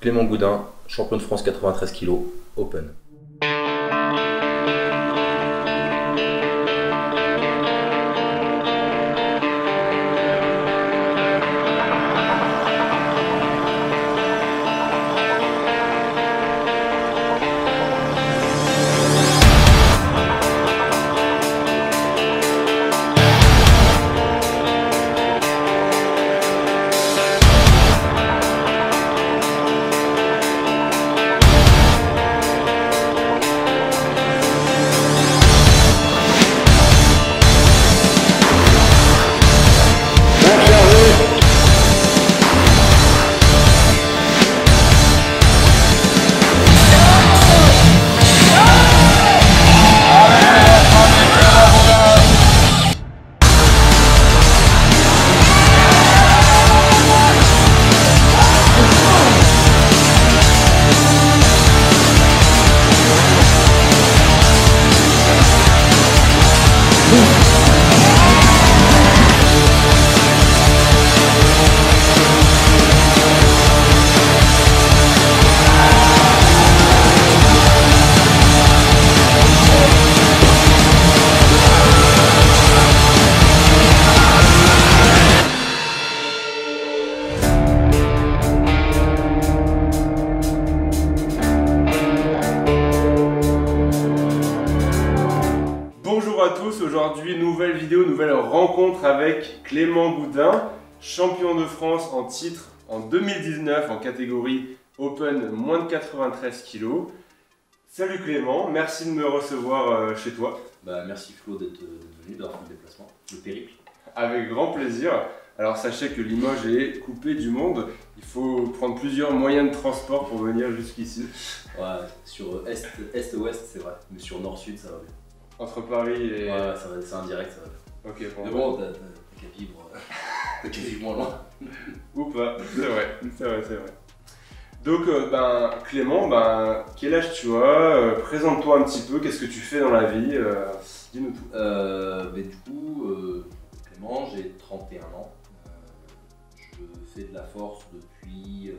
Clément Goudin, champion de France 93 kg, Open. Bonjour à tous, aujourd'hui nouvelle vidéo, nouvelle rencontre avec Clément Goudin, champion de France en titre en 2019 en catégorie Open moins de 93 kg. Salut Clément, merci de me recevoir chez toi. Merci Flo d'être venu, d'avoir fait le déplacement, le périple. Avec grand plaisir. Alors sachez que Limoges est coupé du monde, il faut prendre plusieurs moyens de transport pour venir jusqu'ici. Ouais, sur est-ouest c'est vrai, mais sur nord-sud ça va bien. Entre Paris et... Ouais, c'est indirect ça va bien. Ok, bon. Mais bon, t'as qu'à vivre moins loin. Ou pas, c'est vrai, c'est vrai, c'est vrai. Donc, Clément, quel âge tu as? Présente-toi un petit peu, qu'est-ce que tu fais dans la vie? Dis-nous tout. Du coup, Clément, j'ai 31 ans. Je fais de la force depuis...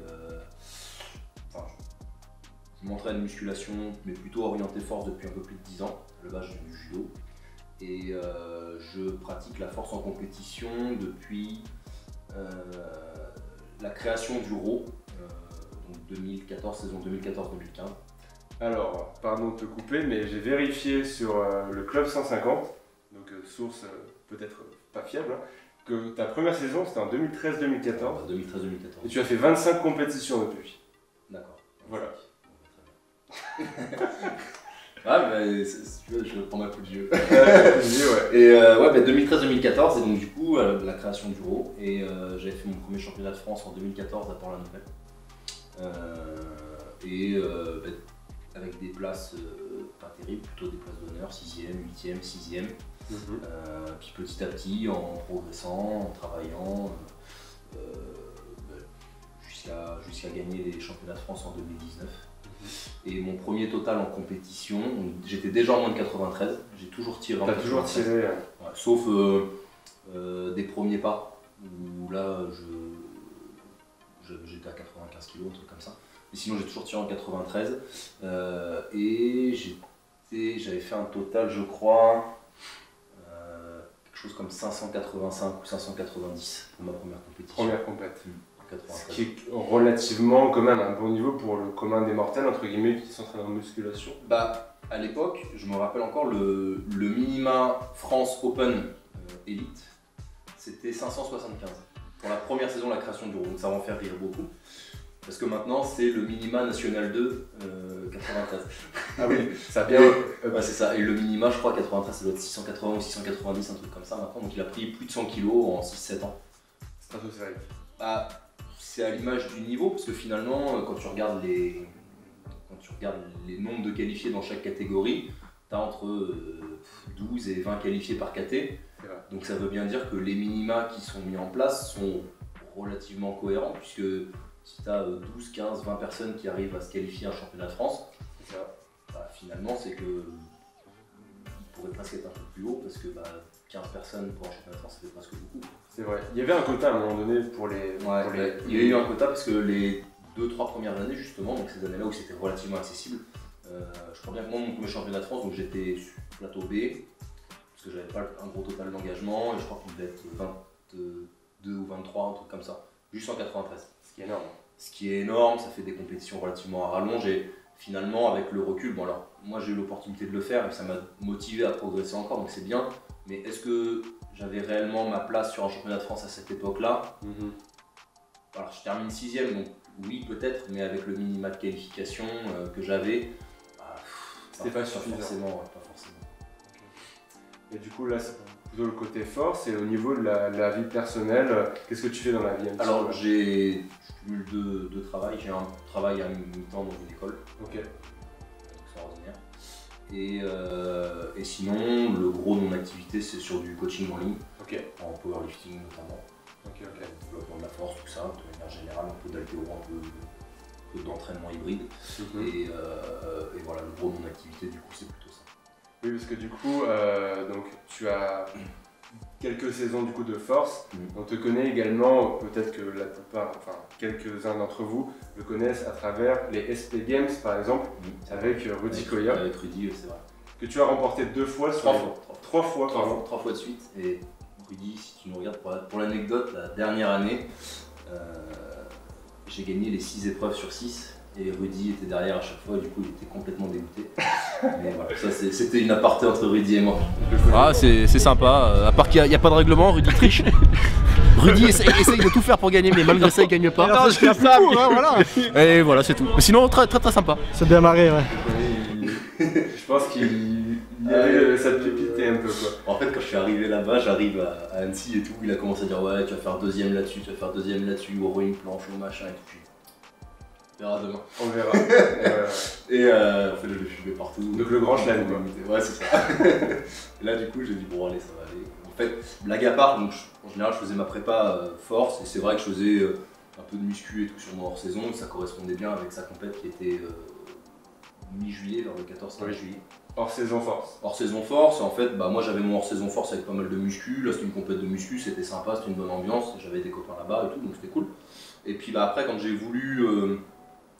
je m'entraîne musculation, mais plutôt orienté force depuis un peu plus de 10 ans. À la base, je viens du judo. Et je pratique la force en compétition depuis la création du RAW, donc 2014, saison 2014-2015. Alors, pardon de te couper, mais j'ai vérifié sur le Club 150, donc source peut-être pas fiable, hein, que ta première saison c'était en 2013-2014. 2013-2014. Et tu as fait 25 compétitions depuis. D'accord. Voilà. Si tu veux, je reprends ma coup de vieux. Ouais. Et 2013-2014, et donc du coup, la création du RAW. Et j'avais fait mon premier championnat de France en 2014 à Port-la-Nouvelle. Avec des places pas terribles, plutôt des places d'honneur, 6e, 8e, 6e. Puis petit à petit, en progressant, en travaillant, jusqu'à gagner les championnats de France en 2019. Et mon premier total en compétition, j'étais déjà en moins de 93, j'ai toujours tiré en 93. T'as toujours tiré Ouais, sauf des premiers pas, où là j'étais à 95 kg, un truc comme ça. Mais sinon j'ai toujours tiré en 93, et j'avais fait un total, je crois, quelque chose comme 585 ou 590 pour ma première compétition. Première compétition. Ce qui est relativement quand même un bon niveau pour le commun des mortels, entre guillemets, qui s'entraîne en musculation. À l'époque, je me rappelle encore, le minima France Open Elite, c'était 575. Pour la première saison de la création du RAW, donc ça va en faire rire beaucoup. Parce que maintenant, c'est le minima National 2 93. Ah oui, ça a bien... Ouais, c'est ça. Et le minima, je crois, 93, ça doit être 680 ou 690, un truc comme ça maintenant. Donc il a pris plus de 100 kg en 6-7 ans. Stratosphérique. C'est à l'image du niveau, parce que finalement, quand tu regardes les nombres de qualifiés dans chaque catégorie, tu as entre 12 et 20 qualifiés par caté. Donc ça veut bien dire que les minima qui sont mis en place sont relativement cohérents, puisque si tu as 12, 15, 20 personnes qui arrivent à se qualifier à un championnat de France, finalement c'est que il pourrait presque être un peu plus haut, parce que 15 personnes pour un championnat de France, ça fait presque beaucoup. C'est vrai. Il y avait un quota à un moment donné pour les... Il y a eu un quota parce que les 2-3 premières années justement, donc ces années-là où c'était relativement accessible. Je crois bien que moi, mon premier championnat de France, donc j'étais sur plateau B, parce que j'avais pas un gros total d'engagement, et je crois qu'il devait être 22 ou 23, un truc comme ça, juste en 93. Ce qui est énorme. Ce qui est énorme, ça fait des compétitions relativement à rallonge, et finalement, avec le recul, bon alors, moi j'ai eu l'opportunité de le faire, et ça m'a motivé à progresser encore, donc c'est bien, mais est-ce que j'avais réellement ma place sur un championnat de France à cette époque-là? Alors je termine 6ème, donc oui peut-être, mais avec le minima de qualification que j'avais, c'était pas suffisant. Pas forcément. Okay. Et du coup là c'est plutôt le côté force, et au niveau de la vie personnelle, qu'est-ce que tu fais dans la vie? Alors je cumule deux travails, j'ai un travail à mi-temps dans une école, okay. Extraordinaire, et sinon le gros de mon activité c'est sur du coaching en ligne, okay. En powerlifting notamment. Okay. Développement de la force, tout ça, de manière générale, un peu d'haltéro, un peu d'entraînement hybride. Et voilà, le gros de mon activité, du coup, c'est plutôt ça. Oui, parce que du coup, donc, tu as quelques saisons du coup de force. On te connaît également, peut-être que la plupart, enfin quelques-uns d'entre vous le connaissent à travers les SP Games par exemple, avec Rudy Koya. Avec Rudy, c'est vrai. Que tu as remporté 2 fois sur trois fois de suite. Et Rudy, si tu nous regardes, pour l'anecdote, la dernière année, j'ai gagné les 6 épreuves sur 6 et Rudy était derrière à chaque fois, et du coup il était complètement dégoûté. Mais voilà, ça c'était une aparté entre Rudy et moi. Ah, c'est sympa, à part qu'il n'y a pas de règlement, Rudy triche. Rudy essaye de tout faire pour gagner, mais malgré ça il gagne pas. Non, je fais ça, voilà. Et voilà, c'est tout. Mais sinon, très sympa. C'est bien marré, ouais. Je pense qu'il y avait cette pépité un peu quoi. En fait, quand je suis arrivé là-bas, j'arrive à Annecy et tout, il a commencé à dire ouais, tu vas faire 2ème là-dessus, tu vas faire 2ème là-dessus, au une planche, au machin et tout. On verra demain. On verra. Et en fait, je le fumais partout. Donc le grand chelem quoi. Ouais, c'est ça. Et là, du coup, j'ai dit bon, allez, ça va aller. En fait, blague à part, donc, en général, je faisais ma prépa force, et c'est vrai que je faisais un peu de muscu et tout sur mon hors-saison, et ça correspondait bien avec sa compète qui était mi-juillet, vers le 14 juillet. Hors saison force. Hors saison force, en fait, bah, moi j'avais mon hors saison force avec pas mal de muscu, là c'était une compète de muscu, c'était sympa, c'était une bonne ambiance, j'avais des copains là-bas et tout, donc c'était cool. Et puis bah, après, quand j'ai voulu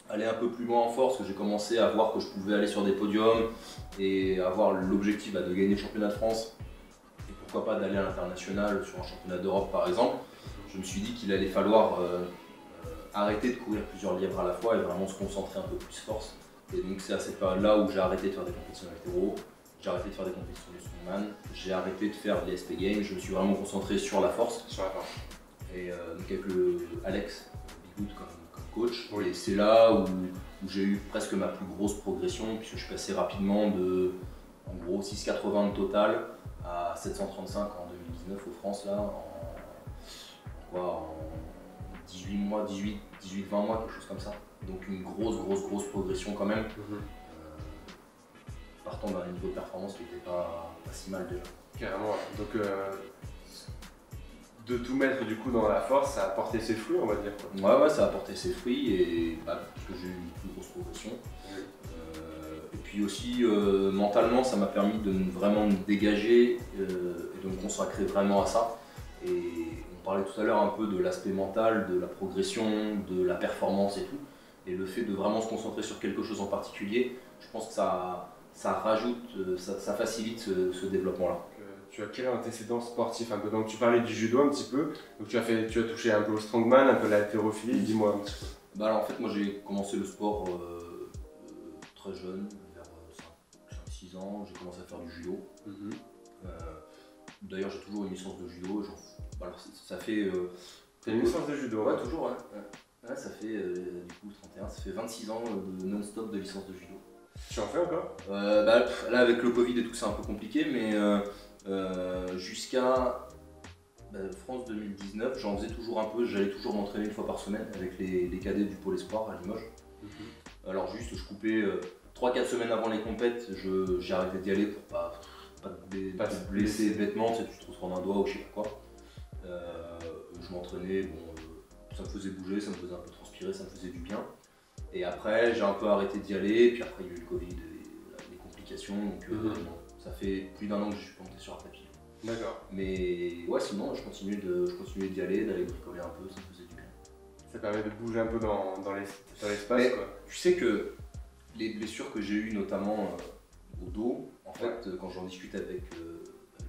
aller un peu plus loin en force, que j'ai commencé à voir que je pouvais aller sur des podiums et avoir l'objectif de gagner le championnat de France, et pourquoi pas d'aller à l'international sur un championnat d'Europe par exemple, je me suis dit qu'il allait falloir arrêter de courir plusieurs lièvres à la fois et vraiment se concentrer un peu plus force. Et donc c'est à cette période-là où j'ai arrêté de faire des compétitions haltéro, j'ai arrêté de faire des compétitions de strongman, j'ai arrêté de faire des SP Games, je me suis vraiment concentré sur la force. Et donc avec Alex Bigoud comme coach, oui. Et c'est là où j'ai eu presque ma plus grosse progression, puisque je suis passé rapidement de en gros 6,80 de total à 735 en 2019 aux France, là, en 18 mois, 18-20 mois, quelque chose comme ça. Donc une grosse progression quand même, partant d'un niveau de performance qui n'était pas si mal déjà. Carrément, donc de tout mettre du coup dans la force, ça a porté ses fruits on va dire quoi. Ouais, ça a porté ses fruits, et parce que j'ai eu une plus grosse progression. Et puis aussi mentalement ça m'a permis de vraiment me dégager et de me consacrer vraiment à ça. Et on parlait tout à l'heure un peu de l'aspect mental, de la progression, de la performance et tout. Et le fait de vraiment se concentrer sur quelque chose en particulier, je pense que ça rajoute, ça facilite ce développement-là. Tu as quel antécédent sportif un peu? Donc tu parlais du judo un petit peu, donc tu as touché un peu au strongman, un peu la haltérophilie, dis-moi un petit peu. Bah alors en fait moi j'ai commencé le sport très jeune, vers 5-6 ans, j'ai commencé à faire du judo. D'ailleurs j'ai toujours une licence de judo, alors ça fait... T'as une licence de judo? Ouais, toujours, ouais, ça fait du coup 31, ça fait 26 ans de non-stop de licence de judo. Tu en fais encore? Là avec le Covid et tout c'est un peu compliqué, mais jusqu'à France 2019 j'en faisais toujours un peu, j'allais toujours m'entraîner une fois par semaine avec les cadets du pôle espoir à Limoges. Alors juste je coupais 3-4 semaines avant les compètes, j'ai arrêté d'y aller pour pas te blesser bêtement, tu sais, tu te retrouves un doigt ou je sais pas quoi. Je m'entraînais, ça me faisait bouger, ça me faisait un peu transpirer, ça me faisait du bien. Et après, j'ai un peu arrêté d'y aller, puis après il y a eu le Covid et les complications, donc ça fait plus d'1 an que je suis pas monté sur un tapis. D'accord. Mais ouais, sinon je continuais d'y aller, d'aller bricoler un peu, ça me faisait du bien. Ça permet de bouger un peu dans l'espace. Mais Quoi. tu sais que les blessures que j'ai eues, notamment au dos, en fait, quand j'en discute avec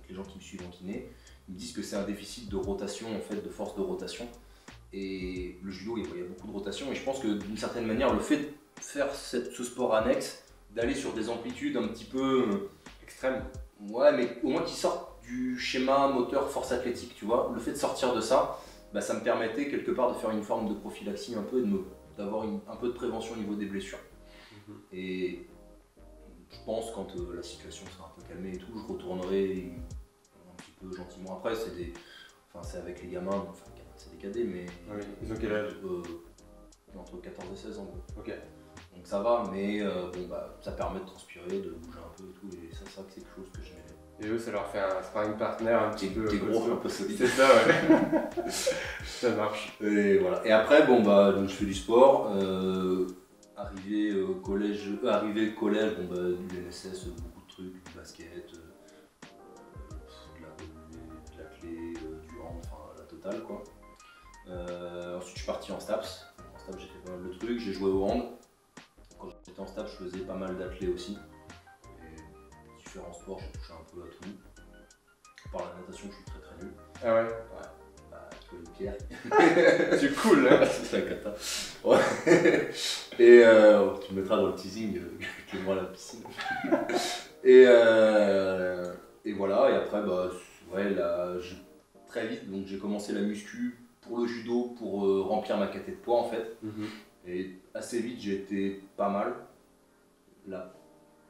les gens qui me suivent en kiné, ils me disent que c'est un déficit de rotation, en fait, de force de rotation. Et le judo, il y a beaucoup de rotation. Et je pense que d'une certaine manière, le fait de faire ce sport annexe, d'aller sur des amplitudes un petit peu Extrême. Ouais, mais au moins qu'ils sortent du schéma moteur force athlétique, tu vois. Le fait de sortir de ça, bah, ça me permettait quelque part de faire une forme de prophylaxie un peu et d'avoir un peu de prévention au niveau des blessures. Et je pense quand la situation sera un peu calmée et tout, je retournerai un petit peu gentiment. Après, c'est avec les gamins, enfin c'est des cadets, mais Oui. Ils ont quel âge? Entre 14 et 16 ans. Ok. Donc ça va, mais bon, bah, ça permet de transpirer, de bouger un peu et tout, et ça c'est vrai que c'est quelque chose que j'aimais bien. Et eux, ça leur fait un sparring partner un petit peu. Qui est gros, un peu solide. C'est ça, ouais. Ça marche. Et voilà. Et après, bon bah, donc je fais du sport. Arrivé au collège, bon bah, du NSS, beaucoup de trucs, du basket, de la clé, du hand, enfin la totale quoi. Ensuite, je suis parti en STAPS. En STAPS, j'ai fait pas mal de trucs. J'ai joué au hand. Quand j'étais en STAPS, je faisais pas mal d'athlé aussi. Et différents sports, j'ai touché un peu à tout. Par la natation, je suis très très nul. Ah ouais? Bah, tu vois, une pierre. C'est cool, hein. C'est la cata. Ouais. Et tu me mettras dans le teasing, moi à la piscine. et voilà, et après, bah, ouais, là, très vite, donc j'ai commencé la muscu pour le judo, pour remplir ma caté de poids en fait. Et assez vite, j'ai été pas mal. La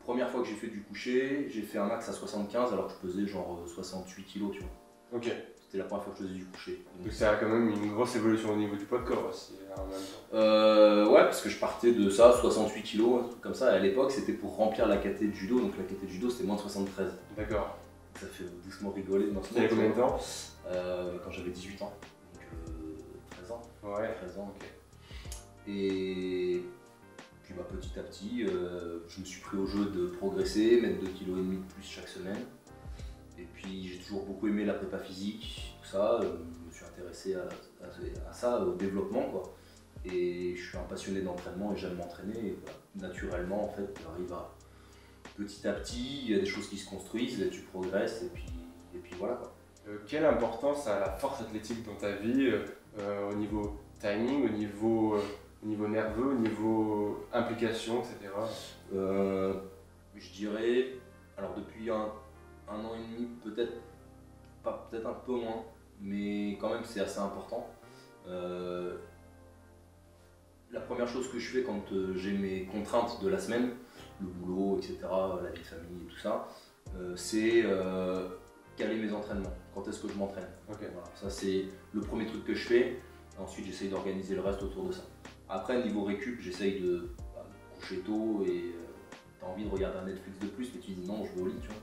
première fois que j'ai fait du coucher, j'ai fait un max à 75 alors que je pesais genre 68 kg, tu vois. Ok. C'était la première fois que je faisais du coucher. Donc ça a quand même une grosse évolution au niveau du poids de corps aussi, en même temps. Ouais, parce que je partais de ça, 68 kg, un truc comme ça. Et à l'époque, c'était pour remplir la caté de judo, donc la caté de judo c'était moins de 73. D'accord. Ça fait doucement rigoler maintenant. Il y a combien de temps? Quand j'avais 18 ans, donc 13 ans. Ouais. 13 ans, ok. Et puis bah, petit à petit, je me suis pris au jeu de progresser, mettre 2,5 kg de plus chaque semaine. Et puis j'ai toujours beaucoup aimé la prépa physique, tout ça. Je me suis intéressé à ça, au développement quoi. Et je suis un passionné d'entraînement et j'aime m'entraîner. Et voilà, naturellement en fait, tu arrives à petit à petit, il y a des choses qui se construisent, et tu progresses et puis voilà quoi. Quelle importance a la force athlétique dans ta vie au niveau timing, au niveau nerveux, au niveau implication, etc. Je dirais, alors depuis un an et demi, peut-être un peu moins, mais quand même c'est assez important. La première chose que je fais quand j'ai mes contraintes de la semaine, le boulot, etc., la vie de famille et tout ça, c'est caler mes entraînements. Quand est-ce que je m'entraîne? Okay. Voilà, ça c'est le premier truc que je fais. Ensuite j'essaye d'organiser le reste autour de ça. Après niveau récup, j'essaye de me coucher tôt et t'as envie de regarder un Netflix de plus, mais tu dis non, je vais au lit, tu vois.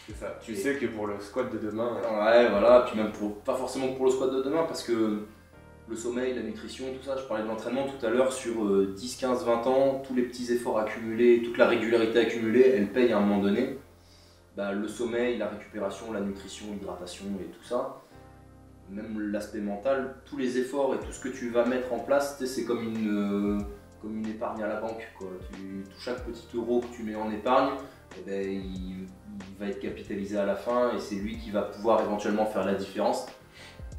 C'est ça. Tu sais que pour le squat de demain. Ouais, voilà, puis même pas forcément pour le squat de demain, parce que le sommeil, la nutrition, tout ça, je parlais de l'entraînement tout à l'heure, sur 10, 15, 20 ans, tous les petits efforts accumulés, toute la régularité accumulée, elle paye à un moment donné. Bah, le sommeil, la récupération, la nutrition, l'hydratation et tout ça, même l'aspect mental, tous les efforts et tout ce que tu vas mettre en place, c'est comme une épargne à la banque, quoi. Chaque petit euro que tu mets en épargne, eh ben, il va être capitalisé à la fin et c'est lui qui va pouvoir éventuellement faire la différence.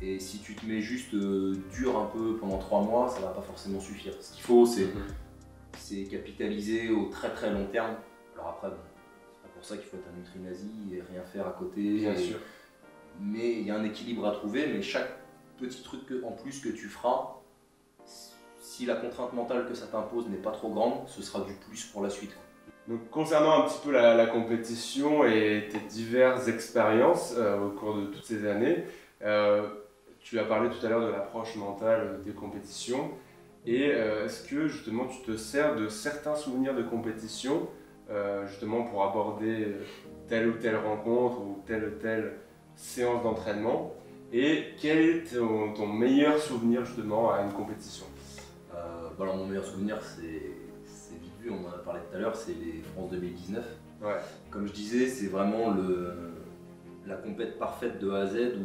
Et si tu te mets juste dur un peu pendant 3 mois, ça va pas forcément suffire. Ce qu'il faut, c'est capitaliser au très très long terme. Alors après, bon, c'est pas pour ça qu'il faut être un nutri-nazi et rien faire à côté. Bien sûr. Mais il y a un équilibre à trouver, mais chaque petit truc en plus que tu feras, si la contrainte mentale que ça t'impose n'est pas trop grande, ce sera du plus pour la suite. Donc concernant un petit peu la compétition et tes diverses expériences au cours de toutes ces années, tu as parlé tout à l'heure de l'approche mentale des compétitions. Et est-ce que justement tu te sers de certains souvenirs de compétition justement pour aborder telle ou telle rencontre ou telle séance d'entraînement? Et quel est ton meilleur souvenir justement à une compétition? Alors mon meilleur souvenir c'est vite vu, on en a parlé tout à l'heure, c'est les France 2019. Ouais. Comme je disais, c'est vraiment la compète parfaite de A à Z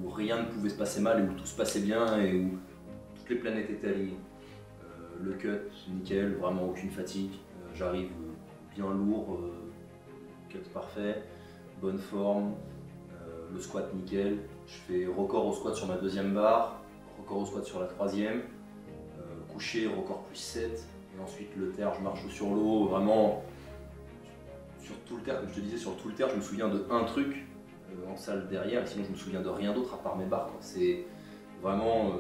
où rien ne pouvait se passer mal et où tout se passait bien et où toutes les planètes étaient alignées. Le cut, nickel, vraiment aucune fatigue. J'arrive bien lourd, cut parfait, bonne forme, le squat nickel. Je fais record au squat sur ma deuxième barre, record au squat sur la troisième, coucher, record plus 7, et ensuite le terre, je marche sur l'eau, vraiment sur tout le terre, comme je te disais, sur tout le terre, je me souviens de un truc en salle derrière, et sinon je me souviens de rien d'autre à part mes barres. C'est vraiment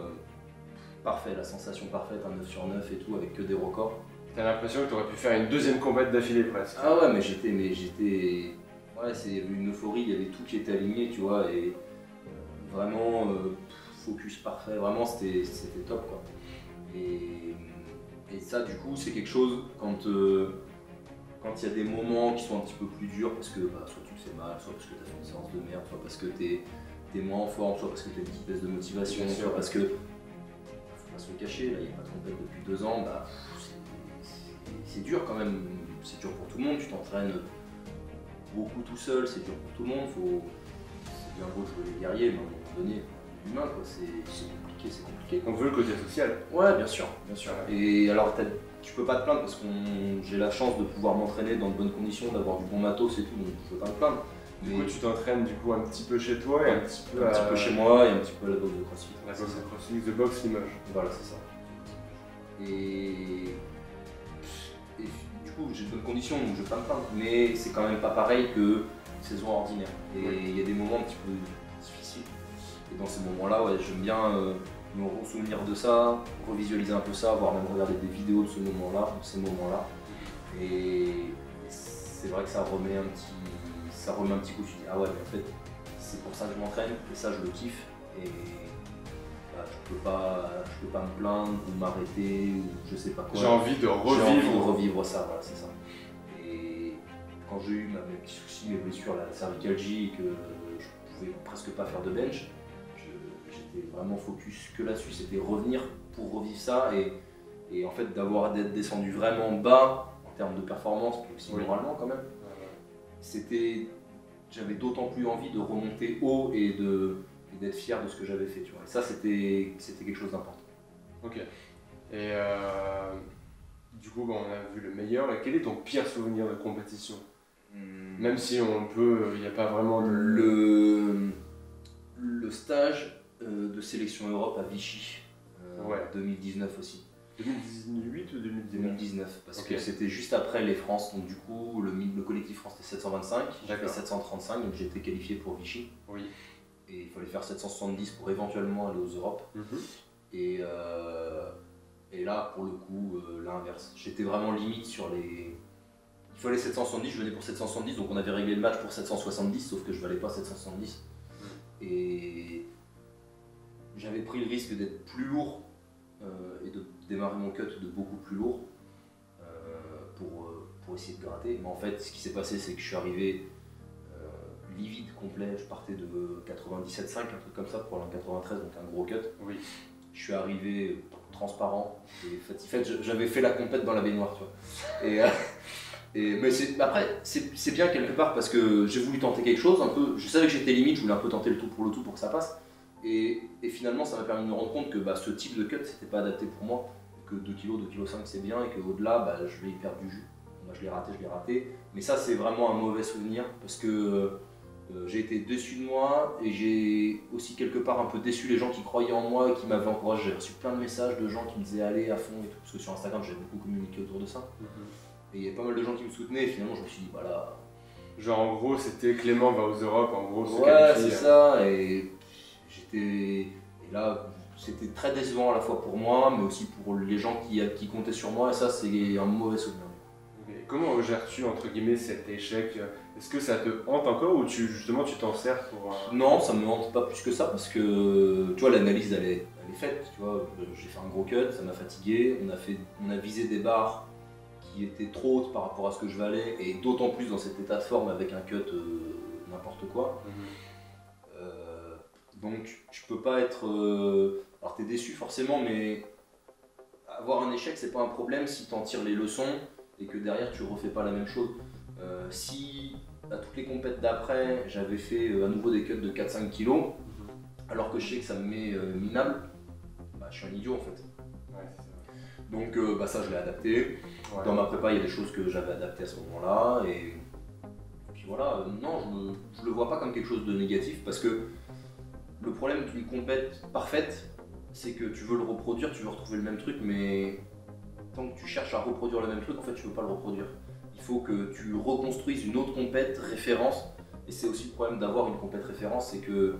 parfait, la sensation parfaite, un 9 sur 9 et tout, avec que des records. T'as l'impression que tu aurais pu faire une deuxième combat d'affilée presque. Ah ouais, mais j'étais. Ouais, il y avait une euphorie, il y avait tout qui était aligné, tu vois, et vraiment focus parfait, vraiment c'était top quoi. Et ça, du coup, c'est quelque chose quand il y a des moments qui sont un petit peu plus durs, parce que soit tu te fais mal, soit parce que tu as fait une séance de merde, soit parce que tu es moins en forme, soit parce que tu as une petite baisse de motivation, soit parce que. Faut pas se le cacher, là, il n'y a pas de compète depuis 2 ans, c'est dur quand même, c'est dur pour tout le monde, tu t'entraînes beaucoup tout seul, c'est dur pour tout le monde, c'est bien beau de jouer les guerriers, mais à un moment donné, l'humain quoi, c'est compliqué. On veut le côté social. Ouais, bien sûr, bien sûr. Et alors tu peux pas te plaindre parce que j'ai la chance de pouvoir m'entraîner dans de bonnes conditions, d'avoir du bon matos et tout, donc je peux pas me plaindre. Du coup, tu t'entraînes du coup un petit peu chez toi et un petit peu chez moi et un petit peu à la boxe de CrossFit. La boxe de CrossFit, The Box Limoges. Voilà, c'est ça. Et du coup, j'ai de bonnes conditions, donc je vais pas me plaindre. Mais c'est quand même pas pareil que une saison ordinaire. Et il y a des moments un petit peu difficiles. Et dans ces moments-là, ouais, j'aime bien me souvenir de ça, revisualiser un peu ça, voire même regarder des vidéos de ce moment-là, de ces moments-là. Et c'est vrai que ça remet un petit coup, tu dis ah ouais, mais en fait c'est pour ça que je m'entraîne et ça je le kiffe et je peux pas me plaindre ou m'arrêter ou je sais pas quoi. J'ai envie de revivre ça, voilà, c'est ça. Et quand j'ai eu mes petits soucis, mes blessures, la cervicalgie et que je pouvais presque pas faire de bench, j'étais vraiment focus que là-dessus, c'était revenir pour revivre ça et en fait d'être descendu vraiment bas en termes de performance, puis aussi moralement quand même. J'avais d'autant plus envie de remonter haut et d'être fier de ce que j'avais fait, tu vois. Et ça, c'était quelque chose d'important. Ok. Et du coup, on a vu le meilleur. Et quel est ton pire souvenir de compétition? Même si il n'y a pas vraiment le stage de sélection Europe à Vichy, 2019 aussi. 2018 ou 2019, parce que c'était juste après les France, donc du coup le collectif France était 725, j'ai fait 735, donc j'étais qualifié pour Vichy. Oui. Et il fallait faire 770 pour éventuellement aller aux Europes. Et là, pour le coup, l'inverse. J'étais vraiment limite sur les... Il fallait 770, je venais pour 770, donc on avait réglé le match pour 770, sauf que je valais pas 770. Et j'avais pris le risque d'être plus lourd et de démarrer mon cut de beaucoup plus lourd pour essayer de gratter. Mais en fait, ce qui s'est passé, c'est que je suis arrivé livide, complet. Je partais de 97,5, un truc comme ça, pour aller en 93, donc un gros cut. Oui. Je suis arrivé transparent. Et en fait, j'avais fait la compète dans la baignoire, tu vois. Mais après, c'est bien quelque part parce que j'ai voulu tenter quelque chose un peu. Je savais que j'étais limite, je voulais un peu tenter le tout pour que ça passe. Et finalement, ça m'a permis de me rendre compte que ce type de cut, c'était pas adapté pour moi. Que 2 kg, 2,5 kg c'est bien et qu'au-delà, je vais y perdre du jus. Moi, je l'ai raté. Mais ça, c'est vraiment un mauvais souvenir parce que j'ai été déçu de moi et j'ai aussi quelque part un peu déçu les gens qui croyaient en moi et qui m'avaient encouragé. J'ai reçu plein de messages de gens qui me disaient allez à fond et tout. Parce que sur Instagram, j'avais beaucoup communiqué autour de ça. Et il y a pas mal de gens qui me soutenaient et finalement, je me suis dit, voilà. Genre, en gros, c'était Clément va aux Europes, en gros, ouais, c'est ça. Et là, c'était très décevant à la fois pour moi, mais aussi pour les gens qui comptaient sur moi, et ça, c'est un mauvais souvenir. Et comment gères-tu, entre guillemets, cet échec? Est-ce que ça te hante encore ou justement tu t'en sers pour... Non, ça me hante pas plus que ça, parce que, tu vois, l'analyse, elle est faite, tu vois. J'ai fait un gros cut, ça m'a fatigué, on a visé des barres qui étaient trop hautes par rapport à ce que je valais, et d'autant plus dans cet état de forme avec un cut n'importe quoi. Donc je peux pas être... alors t'es déçu forcément, mais avoir un échec c'est pas un problème si t'en tires les leçons et que derrière tu refais pas la même chose. Si à toutes les compètes d'après j'avais fait à nouveau des cuts de 4-5 kg, alors que je sais que ça me met minable, je suis un idiot en fait. Ouais, c'est ça. Donc ça je l'ai adapté. Ouais. Dans ma prépa il y a des choses que j'avais adaptées à ce moment-là et puis voilà, non je le vois pas comme quelque chose de négatif parce que le problème d'une compète parfaite c'est que tu veux le reproduire, tu veux retrouver le même truc mais tant que tu cherches à reproduire le même truc en fait tu veux pas le reproduire. Il faut que tu reconstruises une autre compète référence et c'est aussi le problème d'avoir une compète référence, c'est que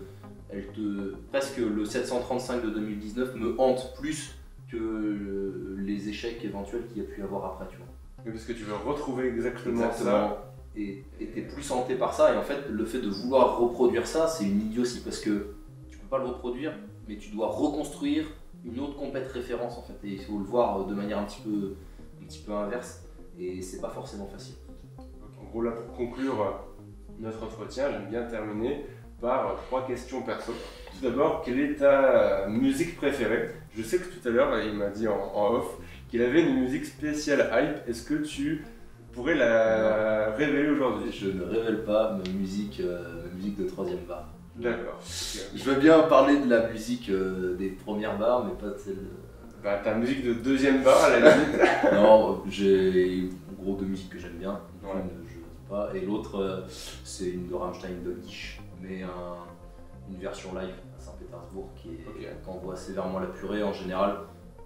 presque le 735 de 2019 me hante plus que les échecs éventuels qu'il y a pu y avoir après, tu vois. Mais parce que tu veux retrouver exactement ça. Et t'es plus hanté par ça, et en fait, le fait de vouloir reproduire ça, c'est une idiotie parce que tu peux pas le reproduire, mais tu dois reconstruire une autre compète référence en fait. Et il faut le voir de manière un petit peu inverse, et c'est pas forcément facile. Donc, en gros, là, pour conclure notre entretien, j'aime bien terminer par 3 questions perso. Tout d'abord, quelle est ta musique préférée? Je sais que tout à l'heure, il m'a dit en off qu'il avait une musique spéciale hype. Est-ce que tu pourrais la révéler aujourd'hui? Je ne révèle pas ma musique de 3e barre. D'accord. Je veux bien parler de la musique des premières barres, mais pas de celle. Bah, ta musique de 2e barre, à la limite. Non, j'ai en gros 2 musiques que j'aime bien. Ouais. Une, je dis pas, et l'autre, c'est une de Rammstein Doldish, mais une version live à Saint-Pétersbourg qui envoie sévèrement la purée. En général,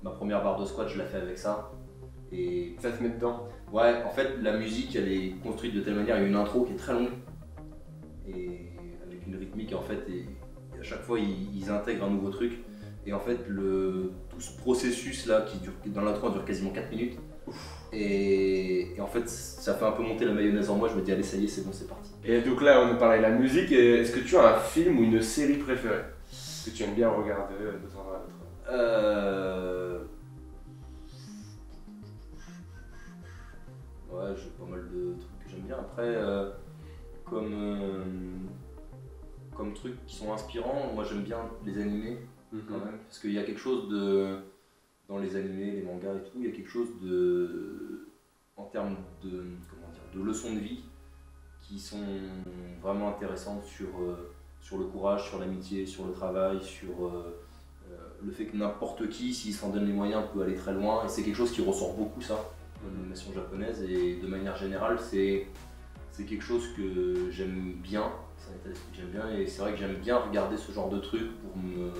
ma première barre de squat, je la fais avec ça. Et Ça te met dedans. ouais, en fait, la musique, elle est construite de telle manière, il y a une intro qui est très longue, et avec une rythmique, en fait, et à chaque fois, ils intègrent un nouveau truc. Et en fait, tout ce processus-là, qui dure, dans l'intro, dure quasiment 4 minutes. Et en fait, ça fait un peu monter la mayonnaise en moi, je me dis, allez, ça y est, c'est bon, c'est parti. Et donc là, on a parlé de la musique. Est-ce que tu as un film ou une série préférée que tu aimes bien regarder de temps à autre? Ouais, j'ai pas mal de trucs que j'aime bien. Après, comme trucs qui sont inspirants, moi j'aime bien les animés quand même. Parce qu'il y a quelque chose dans les animés, les mangas et tout, il y a quelque chose en termes de leçons de vie qui sont vraiment intéressantes sur le courage, sur l'amitié, sur le travail, sur le fait que n'importe qui, s'il s'en donne les moyens, peut aller très loin. Et c'est quelque chose qui ressort beaucoup ça, dans l'animation japonaise. Et de manière générale, c'est quelque chose que j'aime bien. C'est un état d'esprit que j'aime bien. Et c'est vrai que j'aime bien regarder ce genre de trucs pour me...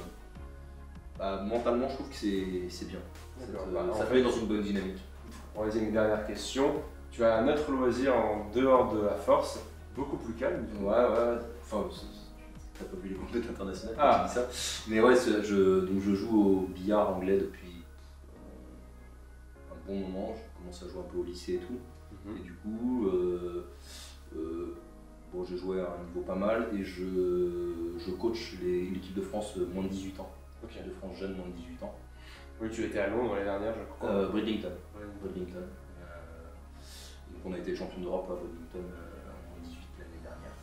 mentalement, je trouve que c'est bien. Ça te met dans une bonne dynamique. On va dire une dernière question. Tu as un autre loisir en dehors de la force, beaucoup plus calme. Ouais. Enfin, t'as pas vu les compétitions internationales quand Ah. tu dis ça. Mais ouais, donc je joue au billard anglais depuis un bon moment. Je commence à jouer un peu au lycée et tout. Et du coup, j'ai joué à un niveau pas mal et je coach l'équipe de France moins de 18 ans. Ok. De France jeune moins de 18 ans. Oui, tu étais à Londres l'année dernière, je crois. Bridlington. Donc on a été champion d'Europe à Bridlington en 18 l'année dernière.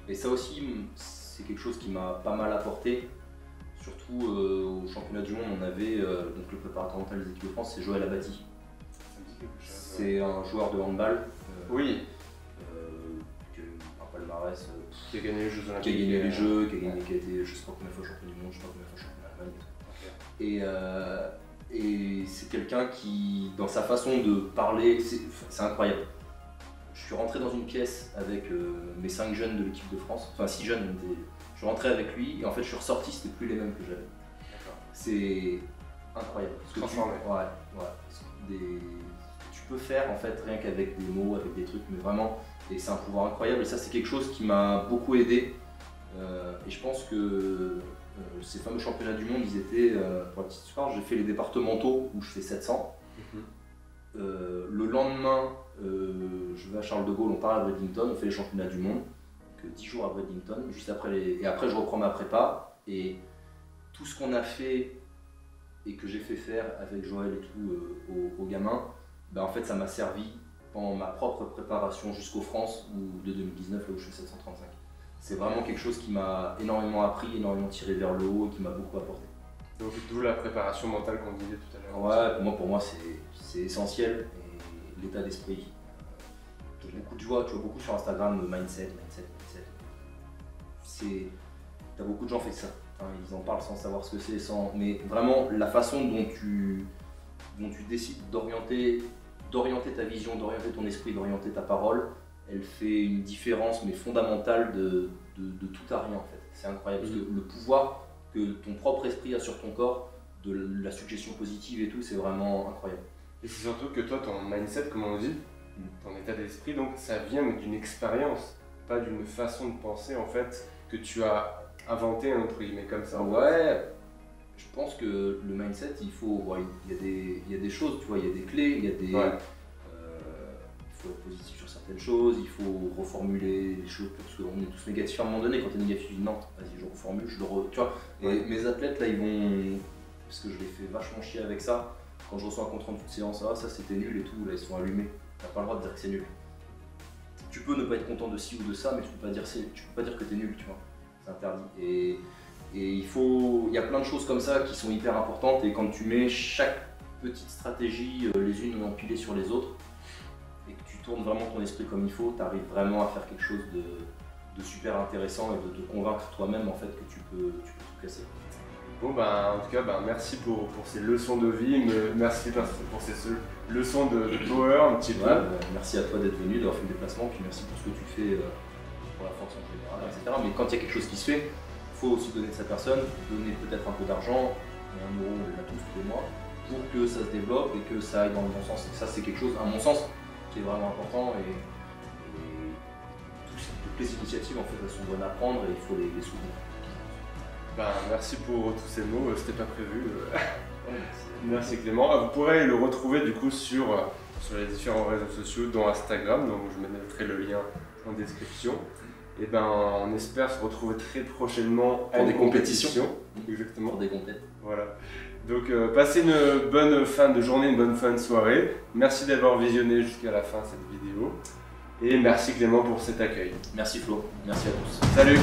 Et ça aussi, c'est quelque chose qui m'a pas mal apporté. Surtout au championnat du monde, on avait donc le préparateur mental des équipes de France, c'est Joël Abati. Ça me dit quelque chose. C'est un joueur de handball. Oui. Qui a un palmarès. Qui a gagné les Jeux Olympiques. Qui a gagné les Jeux, qui a été je sais pas combien de fois champion du monde, je sais pas combien de fois champion d'Allemagne. Et c'est quelqu'un qui, dans sa façon de parler, c'est incroyable. Je suis rentré dans une pièce avec mes 5 jeunes de l'équipe de France, enfin 6 jeunes, je suis rentré avec lui et en fait je suis ressorti, c'était plus les mêmes que j'avais. C'est incroyable. Transformé. Tu peux faire en fait rien qu'avec des mots, avec des trucs, mais vraiment, et c'est un pouvoir incroyable et ça c'est quelque chose qui m'a beaucoup aidé. Et je pense que ces fameux championnats du monde, ils étaient, pour la petite histoire, j'ai fait les départementaux où je fais 700. Le lendemain, je vais à Charles de Gaulle, on part à Bridlington, on fait les championnats du monde, donc 10 jours à Bridlington, juste après et après je reprends ma prépa, et tout ce qu'on a fait et que j'ai fait faire avec Joël et tout aux gamins, en fait ça m'a servi pendant ma propre préparation jusqu'aux France ou de 2019 là où je fais 735. C'est vraiment quelque chose qui m'a énormément appris, énormément tiré vers le haut et qui m'a beaucoup apporté. Donc d'où la préparation mentale qu'on disait tout à l'heure. Ouais, pour moi c'est essentiel, et l'état d'esprit. Tu vois beaucoup sur Instagram mindset. T'as beaucoup de gens qui font ça. ils en parlent sans savoir ce que c'est, mais vraiment la façon dont tu décides d'orienter ta vision, d'orienter ton esprit, d'orienter ta parole, elle fait une différence mais fondamentale de tout à rien en fait. C'est incroyable parce que le pouvoir que ton propre esprit a sur ton corps, de la suggestion positive et tout, c'est vraiment incroyable. Et c'est surtout que toi, ton mindset, comme on dit, ton état d'esprit, donc ça vient d'une expérience, pas d'une façon de penser en fait que tu as inventé entre guillemets comme ça. Ouais, je pense que le mindset, il y a des choses, tu vois, il y a des clés, il y a des, Ouais. il faut être positif sur certaines choses, il faut reformuler les choses parce qu'on est tous négatifs à un moment donné. Quand tu es négatif, tu dis non, vas-y, je reformule, tu vois. Et Ouais. mes athlètes là, ils vont, parce que je les fais vachement chier avec ça. Quand je reçois un compte rendu de séance, ah ça c'était nul et tout, là ils sont allumés. T'as pas le droit de dire que c'est nul. Tu peux ne pas être content de ci ou de ça, mais tu peux pas dire que t'es nul, tu vois. C'est interdit. Et il y a plein de choses comme ça qui sont hyper importantes. Et quand tu mets chaque petite stratégie les unes empilées sur les autres, et que tu tournes vraiment ton esprit comme il faut, tu arrives vraiment à faire quelque chose de super intéressant et de te convaincre toi-même en fait que tu peux tout casser. Bon ben en tout cas merci pour ces leçons de vie, merci pour ces leçons de power un petit peu. Ouais, merci à toi d'être venu, d'avoir fait le déplacement, puis merci pour ce que tu fais pour la force en général, etc. Mais quand il y a quelque chose qui se fait, il faut aussi donner de sa personne, donner peut-être un peu d'argent, 1 euro, on l'a tous les mois, pour que ça se développe et que ça aille dans le bon sens. Et ça c'est quelque chose, à mon sens, qui est vraiment important et toutes les initiatives en fait elles sont bonnes à prendre et il faut les soutenir. Merci pour tous ces mots, c'était pas prévu. Merci Clément. Vous pourrez le retrouver du coup sur les différents réseaux sociaux, dont Instagram, donc je mettrai le lien en description. Et on espère se retrouver très prochainement Pour des compétitions. Exactement. Pour des compètes. Voilà. Donc passez une bonne fin de journée, une bonne fin de soirée. Merci d'avoir visionné jusqu'à la fin cette vidéo. Et merci Clément pour cet accueil. Merci Flo, merci à tous. Salut!